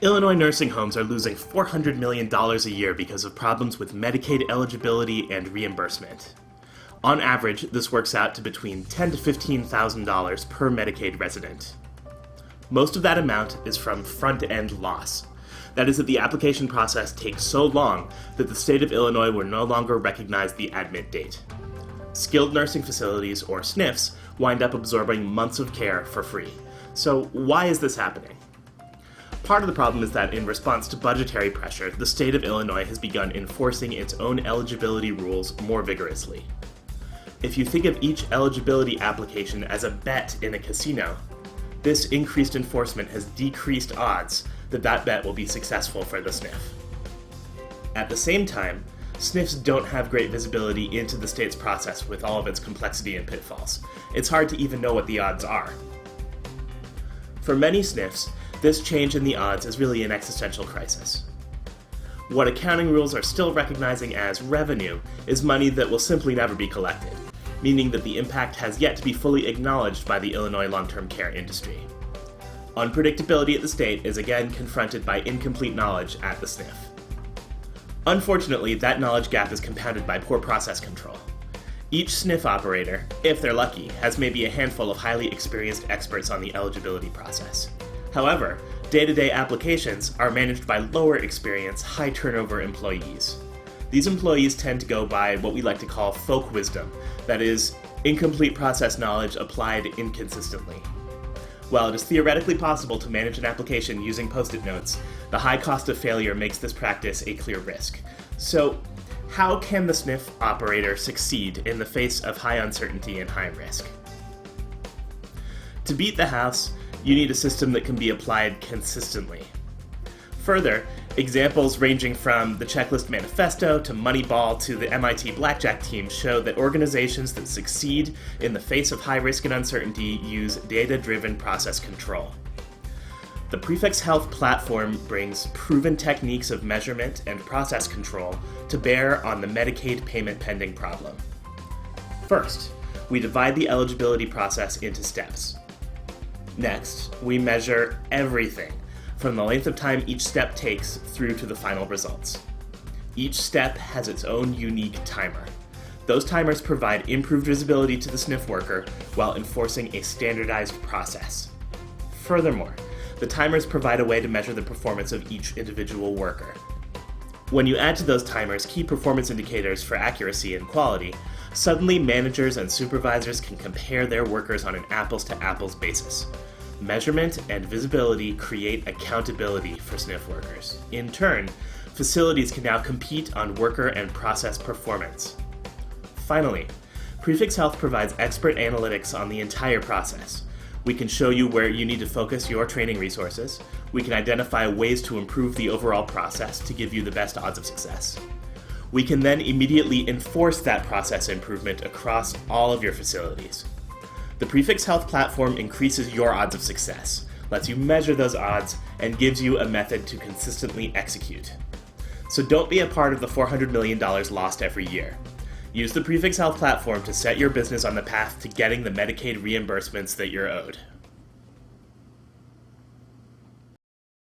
Illinois nursing homes are losing $400 million a year because of problems with Medicaid eligibility and reimbursement. On average, this works out to between $10,000 to $15,000 per Medicaid resident. Most of that amount is from front-end loss. That is that the application process takes so long that the state of Illinois will no longer recognize the admit date. Skilled nursing facilities, or SNFs, wind up absorbing months of care for free. So why is this happening? Part of the problem is that in response to budgetary pressure, the state of Illinois has begun enforcing its own eligibility rules more vigorously. If you think of each eligibility application as a bet in a casino, this increased enforcement has decreased odds that that bet will be successful for the SNF. At the same time, SNFs don't have great visibility into the state's process with all of its complexity and pitfalls. It's hard to even know what the odds are. For many SNFs, this change in the odds is really an existential crisis. What accounting rules are still recognizing as revenue is money that will simply never be collected, meaning that the impact has yet to be fully acknowledged by the Illinois long-term care industry. Unpredictability at the state is again confronted by incomplete knowledge at the SNF. Unfortunately, that knowledge gap is compounded by poor process control. Each SNF operator, if they're lucky, has maybe a handful of highly experienced experts on the eligibility process. However, day-to-day applications are managed by lower experience, high-turnover employees. These employees tend to go by what we like to call folk wisdom, that is, incomplete process knowledge applied inconsistently. While it is theoretically possible to manage an application using Post-it notes, the high cost of failure makes this practice a clear risk. So, how can the SNF operator succeed in the face of high uncertainty and high risk? To beat the house, you need a system that can be applied consistently. Further, examples ranging from the Checklist Manifesto to Moneyball to the MIT Blackjack team show that organizations that succeed in the face of high risk and uncertainty use data-driven process control. The Prefix Health platform brings proven techniques of measurement and process control to bear on the Medicaid payment pending problem. First, we divide the eligibility process into steps. Next, we measure everything, from the length of time each step takes through to the final results. Each step has its own unique timer. Those timers provide improved visibility to the SNF worker while enforcing a standardized process. Furthermore, the timers provide a way to measure the performance of each individual worker. When you add to those timers key performance indicators for accuracy and quality, suddenly managers and supervisors can compare their workers on an apples-to-apples basis. Measurement and visibility create accountability for SNF workers. In turn, facilities can now compete on worker and process performance. Finally, Prefix Health provides expert analytics on the entire process. We can show you where you need to focus your training resources. We can identify ways to improve the overall process to give you the best odds of success. We can then immediately enforce that process improvement across all of your facilities. The Prefix Health platform increases your odds of success, lets you measure those odds, and gives you a method to consistently execute. So don't be a part of the $400 million lost every year. Use the Prefix Health platform to set your business on the path to getting the Medicaid reimbursements that you're owed.